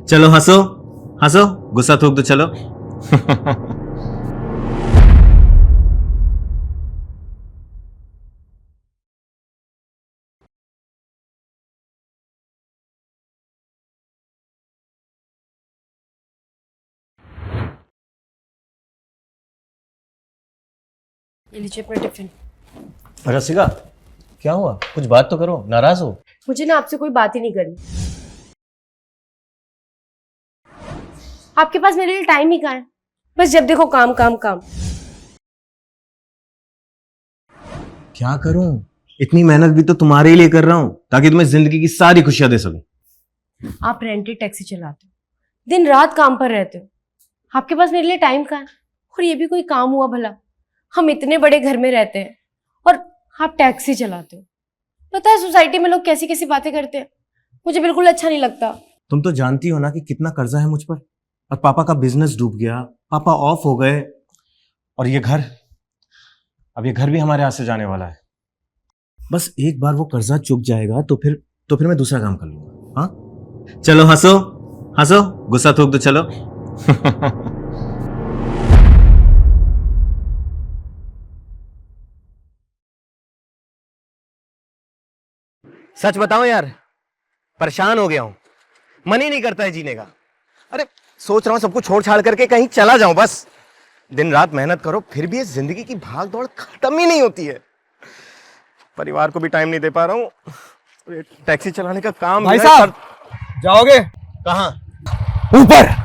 चलो हंसो हंसो, गुस्सा थूक दो चलो। ये लीजिए अपना टिफिन। रसिका, क्या हुआ? कुछ बात तो करो, नाराज हो? मुझे ना आपसे कोई बात ही नहीं करनी। आपके पास मेरे लिए टाइम ही कहाँ है? बस जब देखो काम काम काम। क्या करूं? इतनी मेहनत भी तो तुम्हारे लिए कर रहा हूं ताकि तुम्हें जिंदगी की सारी खुशियां दे सकूं। आप रेंटेड टैक्सी चलाते हो, दिन रात काम पर रहते हो, आपके पास मेरे लिए टाइम कहाँ है? और ये भी कोई काम हुआ भला? हम इतने बड़े घर में रहते हैं और आप टैक्सी चलाते हो। पता है सोसाइटी में लोग कैसी कैसी बातें करते हैं, मुझे बिल्कुल अच्छा नहीं लगता। तुम तो जानती हो ना कि कितना कर्जा है मुझ पर, और पापा का बिजनेस डूब गया, पापा ऑफ हो गए, और ये घर, अब ये घर भी हमारे हाथ से जाने वाला है। बस एक बार वो कर्जा चुक जाएगा तो फिर मैं दूसरा काम कर लूंगा। हाँ चलो हंसो हंसो, गुस्सा थूक दो चलो। सच बताओ यार, परेशान हो गया हूं, मन ही नहीं करता है जीने का। अरे सोच रहा हूं सब कुछ छोड़ छाड़ करके कहीं चला जाऊं बस। दिन रात मेहनत करो फिर भी ये जिंदगी की भाग दौड़ खत्म ही नहीं होती है। परिवार को भी टाइम नहीं दे पा रहा हूं। ये टैक्सी चलाने का काम भाई जो है साहब जाओगे कहां? ऊपर?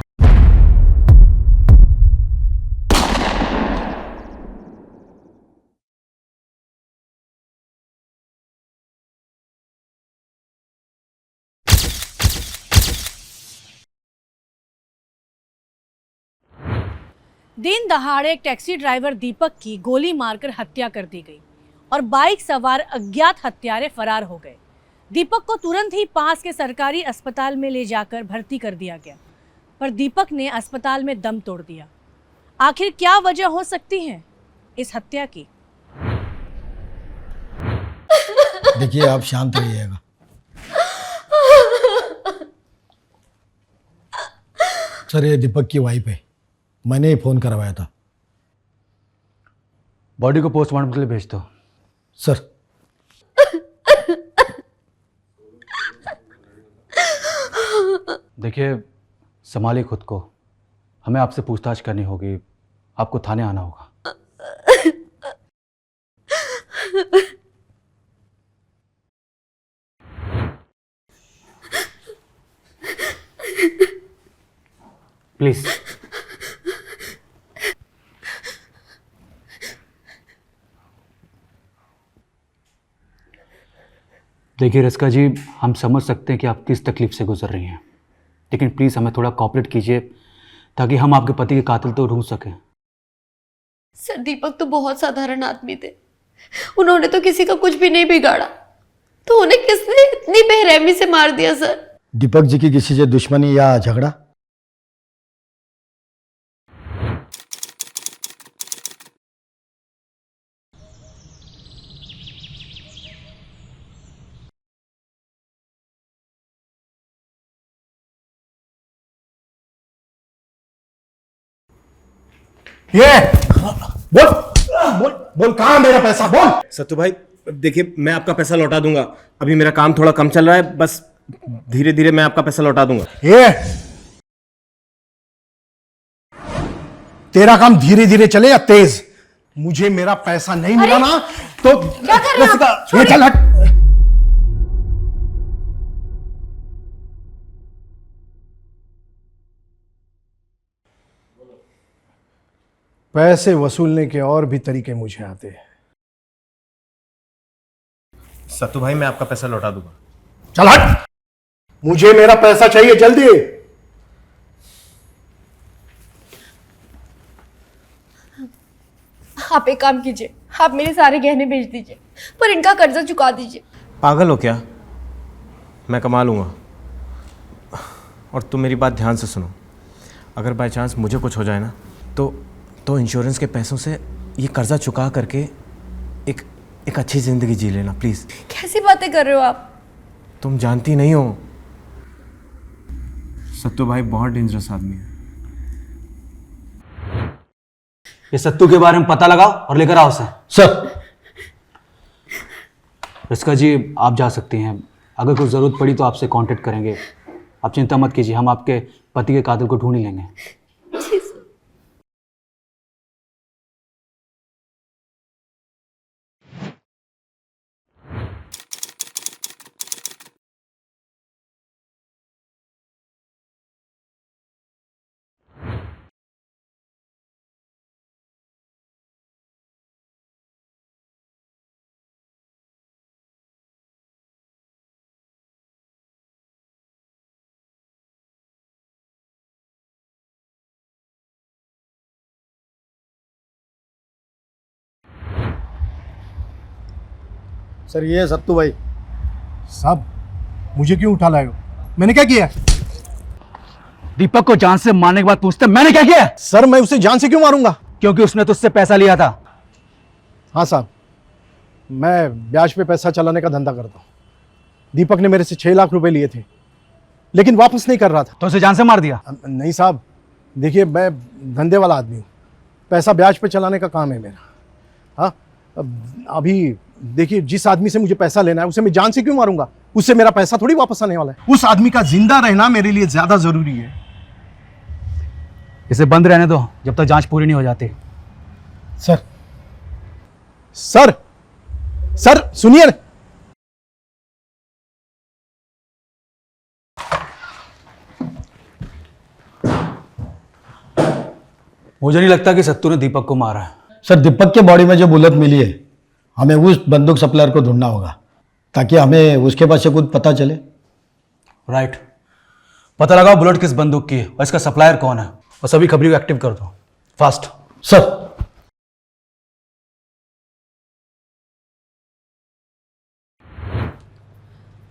दिन दहाड़े एक टैक्सी ड्राइवर दीपक की गोली मारकर हत्या कर दी गई और बाइक सवार अज्ञात हत्यारे फरार हो गए। दीपक को तुरंत ही पास के सरकारी अस्पताल में ले जाकर भर्ती कर दिया गया, पर दीपक ने अस्पताल में दम तोड़ दिया। आखिर क्या वजह हो सकती है इस हत्या की? देखिए आप शांत रहिएगा। सर ये दीपक की वाइफ है, मैंने ही फोन करवाया था। बॉडी को पोस्टमार्टम के लिए भेज दो। सर देखिए संभालिए खुद को, हमें आपसे पूछताछ करनी होगी, आपको थाने आना होगा। प्लीज। देखिए रसिका जी, हम समझ सकते हैं कि आप किस तकलीफ से गुजर रही हैं, लेकिन प्लीज़ हमें थोड़ा कोऑपरेट कीजिए ताकि हम आपके पति के कातिल तो ढूंढ सकें। सर दीपक तो बहुत साधारण आदमी थे, उन्होंने तो किसी का कुछ भी नहीं बिगाड़ा, तो उन्हें किसने इतनी बेरहमी से मार दिया? सर दीपक जी की किसी से दुश्मनी या झगड़ा? ये बोल बोल बोल, कहां मेरा पैसा? बोल। सत्तू भाई देखिए, मैं आपका पैसा लौटा दूंगा, अभी मेरा काम थोड़ा कम चल रहा है, बस धीरे धीरे मैं आपका पैसा लौटा दूंगा। ये तेरा काम धीरे धीरे चले या तेज? मुझे मेरा पैसा नहीं मिला ना तो क्या कर रहे हो आप? ये चल हट। पैसे वसूलने के और भी तरीके मुझे आते हैं। सत्तू भाई मैं आपका पैसा लौटा दूंगा। चल हट, मुझे मेरा पैसा चाहिए जल्दी। आप एक काम कीजिए, आप मेरे सारे गहने बेच दीजिए, पर इनका कर्जा चुका दीजिए। पागल हो क्या? मैं कमा लूंगा। और तुम मेरी बात ध्यान से सुनो, अगर बाय चांस मुझे कुछ हो जाए ना तो इंश्योरेंस के पैसों से ये कर्जा चुका करके एक अच्छी जिंदगी जी लेना प्लीज। कैसी बातें कर रहे हो आप? तुम जानती नहीं हो, सत्तू भाई बहुत डेंजरस आदमी है। ये सत्तू के बारे में पता लगाओ और लेकर आओ उसे। सर। रिस्का जी आप जा सकती हैं, अगर कुछ ज़रूरत पड़ी तो आपसे कांटेक्ट करेंगे। आप चिंता मत कीजिए, हम आपके पति के कातिल को ढूंढ ही लेंगे। सर ये है सत्तू भाई। साहब मुझे क्यों उठा लाए हो? मैंने क्या किया? दीपक को जान से मारने के बाद पूछते मैंने क्या किया? सर मैं उसे जान से क्यों मारूंगा? क्योंकि उसने तुझसे पैसा लिया था। हाँ साहब, मैं ब्याज पे पैसा चलाने का धंधा करता हूँ। दीपक ने मेरे से 6 लाख रुपए लिए थे, लेकिन वापस नहीं कर रहा था। तो उसे जान से मार दिया? नहीं साहब, देखिए मैं धंधे वाला आदमी हूँ, पैसा ब्याज पे चलाने का काम है मेरा। हाँ, अभी देखिए जिस आदमी से मुझे पैसा लेना है उसे मैं जान से क्यों मारूंगा? उससे मेरा पैसा थोड़ी वापस आने वाला है। उस आदमी का जिंदा रहना मेरे लिए ज्यादा जरूरी है। इसे बंद रहने दो जब तक जांच पूरी नहीं हो जाती। सर सर सर सुनिए ना। मुझे नहीं लगता कि सत्तू ने दीपक को मारा है। सर दीपक के बॉडी में जो बुलेट मिली है, हमें उस बंदूक सप्लायर को ढूंढना होगा ताकि हमें उसके पास से कुछ पता चले। राइट, पता लगाओ बुलेट किस बंदूक की है और इसका सप्लायर कौन है, और सभी खबरों को एक्टिव कर दो फास्ट। सर।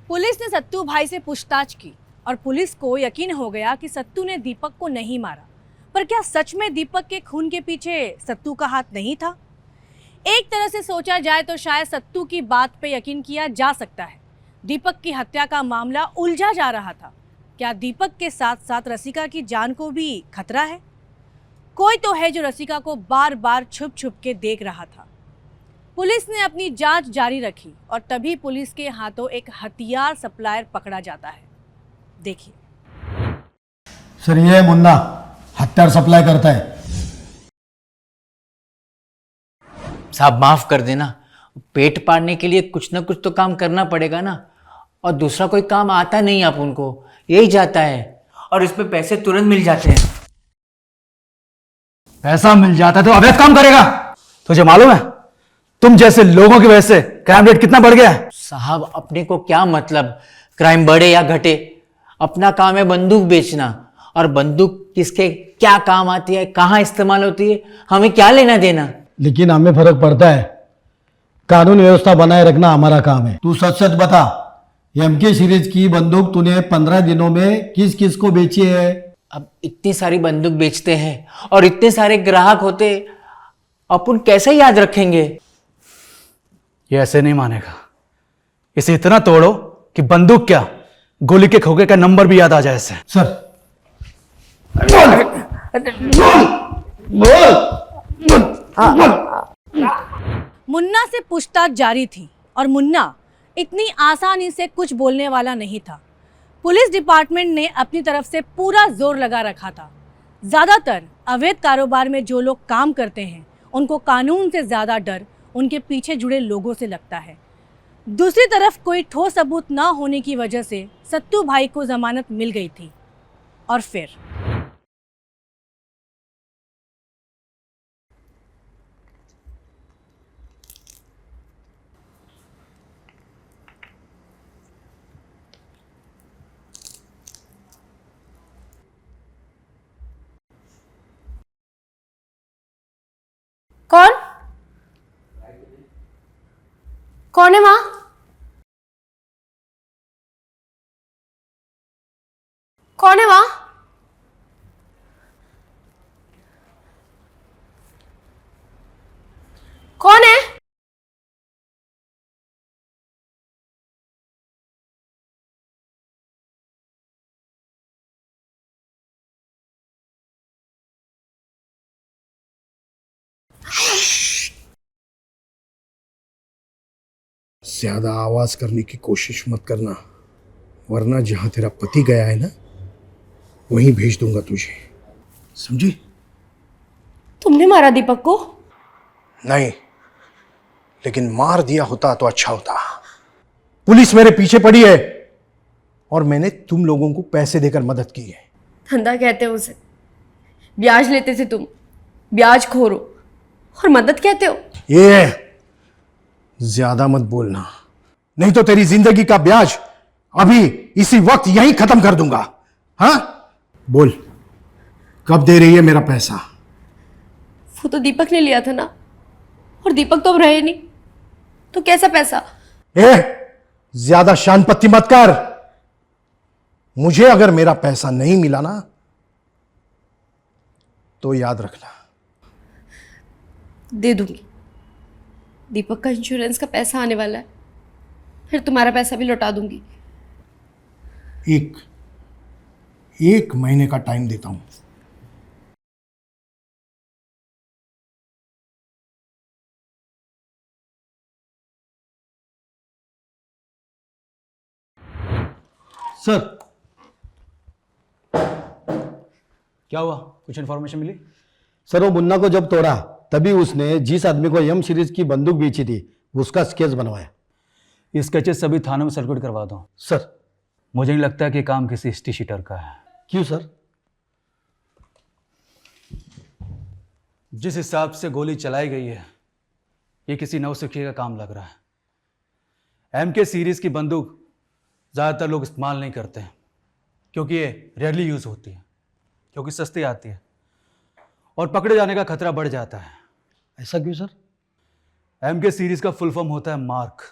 पुलिस ने सत्तू भाई से पूछताछ की और पुलिस को यकीन हो गया कि सत्तू ने दीपक को नहीं मारा। पर क्या सच में दीपक के खून के पीछे सत्तू का हाथ नहीं था? एक तरह से सोचा जाए तो शायद सत्तू की बात पे यकीन किया जा सकता है। दीपक की हत्या का मामला उलझा जा रहा था। क्या दीपक के साथ साथ रसिका की जान को भी खतरा है? कोई तो है जो रसिका को बार बार छुप छुप के देख रहा था। पुलिस ने अपनी जांच जारी रखी और तभी पुलिस के हाथों एक हथियार सप्लायर पकड़ा जाता है। देखिए। सर ये है मुन्ना, हथियार सप्लाई करता है। साहब माफ कर देना, पेट पालने के लिए कुछ ना कुछ तो काम करना पड़ेगा ना, और दूसरा कोई काम आता नहीं आप उनको, यही जाता है और इस पे पैसे तुरंत मिल जाते हैं। पैसा मिल जाता है तो अवैध काम करेगा? तुझे मालूम है तुम जैसे लोगों की वजह से क्राइम रेट कितना बढ़ गया है? साहब अपने को क्या मतलब क्राइम बढ़े या घटे, अपना काम है बंदूक बेचना, और बंदूक किसके क्या काम आती है, कहाँ इस्तेमाल होती है, हमें क्या लेना देना। लेकिन हमें फर्क पड़ता है, कानून व्यवस्था बनाए रखना हमारा काम है। तू सच सच बता, एमके सीरीज की बंदूक तूने 15 दिनों में किस किस को बेची है? अब इतनी सारी बंदूक बेचते हैं और इतने सारे ग्राहक होते, अपन कैसे याद रखेंगे? ये ऐसे नहीं मानेगा। इसे इतना तोड़ो कि बंदूक क्या गोली के खोखे का नंबर भी याद आ जाए इसे। सर मुन्ना से पूछताछ जारी थी और मुन्ना इतनी आसानी से कुछ बोलने वाला नहीं था। पुलिस डिपार्टमेंट ने अपनी तरफ से पूरा जोर लगा रखा था। ज़्यादातर अवैध कारोबार में जो लोग काम करते हैं उनको कानून से ज़्यादा डर उनके पीछे जुड़े लोगों से लगता है। दूसरी तरफ कोई ठोस सबूत ना होने की वजह से सत्तू भाई को जमानत मिल गई थी। और फिर कौन कौन है वहां? कौन है वहां? कौन है? ज्यादा आवाज करने की कोशिश मत करना, वरना जहां तेरा पति गया है ना, वहीं भेज दूंगा तुझे, समझी? तुमने मारा दीपक को? नहीं, लेकिन मार दिया होता तो अच्छा होता। पुलिस मेरे पीछे पड़ी है और मैंने तुम लोगों को पैसे देकर मदद की है। धंधा कहते हो उसे, ब्याज लेते थे तुम, ब्याज खोरो, और मदद कहते हो? ये ज्यादा मत बोलना, नहीं तो तेरी जिंदगी का ब्याज अभी इसी वक्त यहीं खत्म कर दूंगा। हाँ बोल, कब दे रही है मेरा पैसा? वो तो दीपक ने लिया था ना, और दीपक तो अब रहे नहीं, तो कैसा पैसा? ज्यादा शान पत्ती मत कर। मुझे अगर मेरा पैसा नहीं मिला ना, तो याद रखना। दे दूंगी, दीपक का इंश्योरेंस का पैसा आने वाला है, फिर तुम्हारा पैसा भी लौटा दूंगी। एक महीने का टाइम देता हूं। सर, क्या हुआ? कुछ इन्फॉर्मेशन मिली? सर वो मुन्ना को जब तोड़ा तभी उसने जिस आदमी को एम सीरीज की बंदूक बेची थी उसका स्केच बनवाया। ये स्केचेस सभी थानों में सर्कुलेट करवा दो। सर मुझे नहीं लगता कि ये काम किसी हिस्ट्री शीटर का है। क्यों सर? जिस हिसाब से गोली चलाई गई है, ये किसी नौसिखिए का काम लग रहा है। एमके सीरीज की बंदूक ज़्यादातर लोग इस्तेमाल नहीं करते हैं क्योंकि ये रेयरली यूज़ होती है, क्योंकि सस्ती आती है और पकड़े जाने का खतरा बढ़ जाता है। ऐसा क्यों सर? एमके सीरीज का फुल फॉर्म होता है मार्क,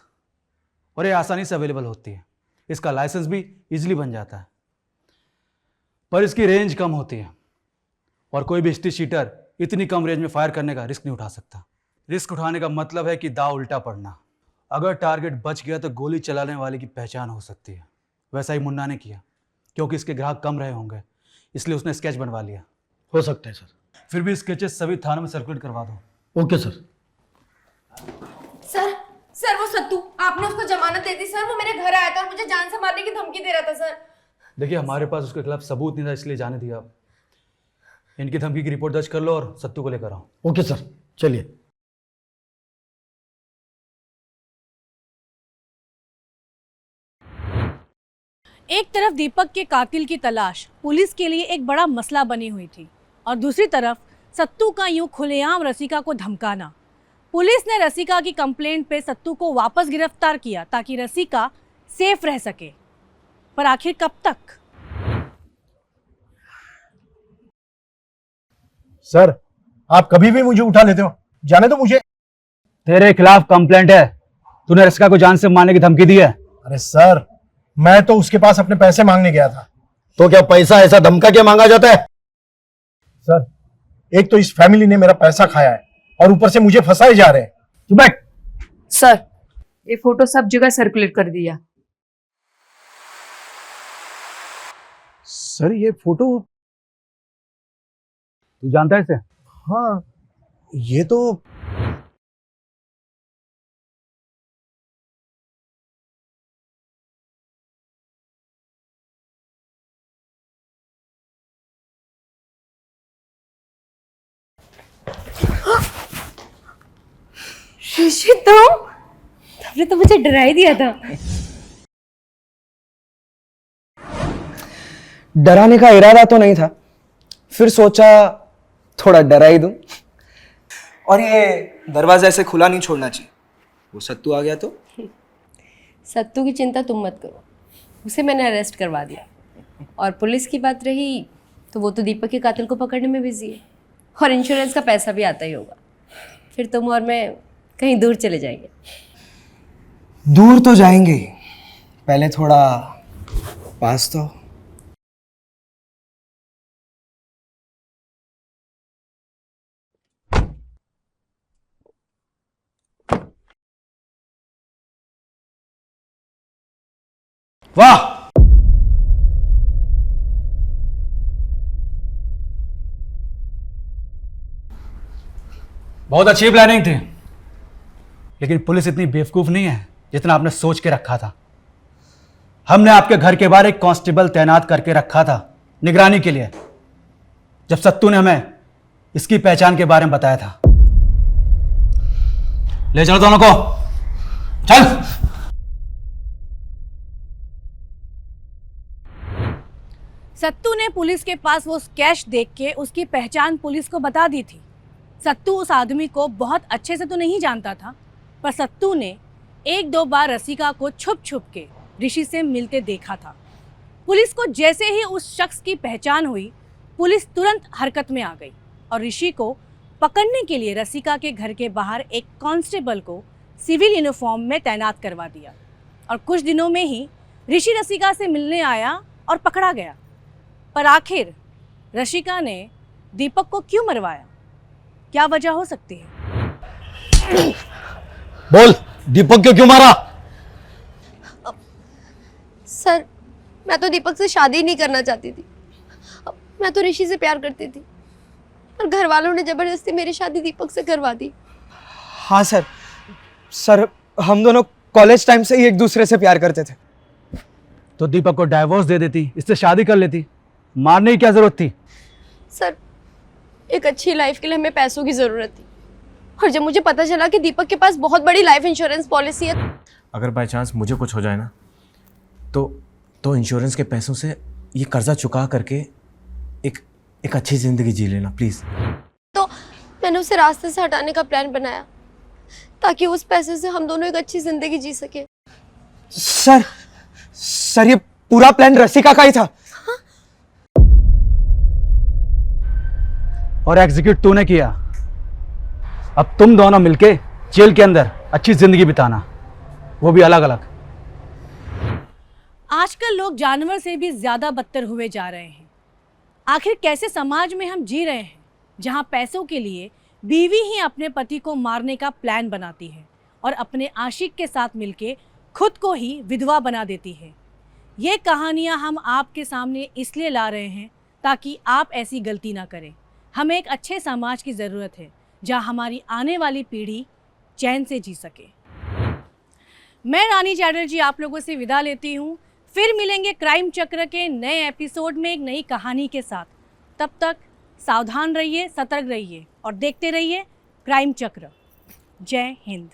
और ये आसानी से अवेलेबल होती है। इसका लाइसेंस भी इजीली बन जाता है, पर इसकी रेंज कम होती है और कोई भी हिस्ट्री शीटर इतनी कम रेंज में फायर करने का रिस्क नहीं उठा सकता। रिस्क उठाने का मतलब है कि दाव उल्टा पड़ना। अगर टारगेट बच गया तो गोली चलाने वाले की पहचान हो सकती है। वैसा ही मुन्ना ने किया, क्योंकि इसके ग्राहक कम रहे होंगे, इसलिए उसने स्केच बनवा लिया। हो सकता है सर। फिर भी स्केचेस सभी थानों में सर्कुलेट करवा दो। Okay sir. सर, सर वो सत्तू, आपने उसको जमानत दे दी सर। वो मेरे घर आया था और मुझे जान से मारने की धमकी दे रहा था सर। देखिए, हमारे पास उसके खिलाफ सबूत नहीं था, इसलिए जाने दिया। इनकी धमकी की रिपोर्ट दर्ज कर लो और सत्तू को लेकर आओ। ओके सर, चलिए। एक तरफ दीपक के कातिल की तलाश पुलिस के लिए एक बड़ा मसला बनी हुई थी, और दूसरी तरफ सत्तू का यूं खुलेआम रसिका को धमकाना। पुलिस ने रसिका की कंप्लेंट पे सत्तू को वापस गिरफ्तार किया ताकि रसिका सेफ रह सके, पर आखिर कब तक? सर, आप कभी भी मुझे उठा लेते हो, जाने दो मुझे। तेरे खिलाफ कंप्लेंट है, तूने रसिका को जान से मारने की धमकी दी है। अरे सर, मैं तो उसके पास अपने पैसे मांगने गया था। तो क्या पैसा ऐसा धमका के मांगा जाता है? सर, एक तो इस फैमिली ने मेरा पैसा खाया है और ऊपर से मुझे फंसाए जा रहे हैं। तू बैठ। सर, ये फोटो सब जगह सर्कुलेट कर दिया। सर, ये फोटो? तू जानता है इसे? हाँ, ये तो ऋषि, तुमने तो मुझे डरा ही दिया था। डराने का इरादा तो नहीं था, फिर सोचा थोड़ा डरा ही दूं। और ये दरवाजा ऐसे खुला नहीं छोड़ना चाहिए, वो सत्तू आ गया तो। सत्तू की चिंता तुम मत करो, उसे मैंने अरेस्ट करवा दिया। और पुलिस की बात रही तो वो तो दीपक के कातिल को पकड़ने में बिजी है, और इंश्योरेंस का पैसा भी आता ही होगा। फिर तुम और मैं कहीं दूर चले जाएंगे। दूर तो जाएंगे, पहले थोड़ा पास तो। वाह, बहुत अच्छी प्लानिंग थी, लेकिन पुलिस इतनी बेवकूफ नहीं है जितना आपने सोच के रखा था। हमने आपके घर के बाहर एक कांस्टेबल तैनात करके रखा था निगरानी के लिए, जब सत्तू ने हमें इसकी पहचान के बारे में बताया था। ले चलो दोनों को, चल। सत्तू ने पुलिस के पास वो कैश देख के उसकी पहचान पुलिस को बता दी थी। सत्तू उस आदमी को बहुत अच्छे से तो नहीं जानता था, पर सत्तू ने एक दो बार रसिका को छुप छुप के ऋषि से मिलते देखा था। पुलिस को जैसे ही उस शख्स की पहचान हुई, पुलिस तुरंत हरकत में आ गई और ऋषि को पकड़ने के लिए रसिका के घर के बाहर एक कांस्टेबल को सिविल यूनिफॉर्म में तैनात करवा दिया। और कुछ दिनों में ही ऋषि रसिका से मिलने आया और पकड़ा गया। पर आखिर रसिका ने दीपक को क्यों मरवाया? क्या वजह हो सकती है? बोल, दीपक को क्यों मारा? सर, मैं तो दीपक से शादी नहीं करना चाहती थी। मैं तो ऋषि से प्यार करती थी, और घर वालों ने जबरदस्ती मेरी शादी दीपक से करवा दी। हाँ सर, हम दोनों कॉलेज टाइम से ही एक दूसरे से प्यार करते थे। तो दीपक को डाइवोर्स दे देती, इससे शादी कर लेती, मारने की क्या जरूरत थी? सर, एक अच्छी लाइफ के लिए हमें पैसों की ज़रूरत थी, और जब मुझे पता चला कि दीपक के पास बहुत बड़ी लाइफ इंश्योरेंस पॉलिसी है। अगर बाय चांस मुझे कुछ हो जाए ना, तो इंश्योरेंस के पैसों से ये कर्जा चुका करके एक अच्छी ज़िंदगी जी लेना प्लीज़। तो मैंने उसे रास्ते से हटाने का प्लान बनाया, ताकि उस पैसे से हम दोनों एक अच्छी ज़िंदगी जी सके। सर, ये पूरा प्लान रसिका का ही था। और एग्जीक्यूट तूने किया। अब तुम दोनों मिलके जेल के अंदर अच्छी जिंदगी बिताना, वो भी अलग अलग। आजकल लोग जानवर से भी ज्यादा बदतर हुए जा रहे हैं। आखिर कैसे समाज में हम जी रहे हैं, जहां पैसों के लिए बीवी ही अपने पति को मारने का प्लान बनाती है और अपने आशिक के साथ मिलके खुद को ही विधवा बना देती है। ये कहानियां हम आपके सामने इसलिए ला रहे हैं ताकि आप ऐसी गलती ना करें। हमें एक अच्छे समाज की ज़रूरत है, जहां हमारी आने वाली पीढ़ी चैन से जी सके। मैं रानी चैटर्जी आप लोगों से विदा लेती हूँ। फिर मिलेंगे क्राइम चक्र के नए एपिसोड में एक नई कहानी के साथ। तब तक सावधान रहिए, सतर्क रहिए और देखते रहिए क्राइम चक्र। जय हिंद।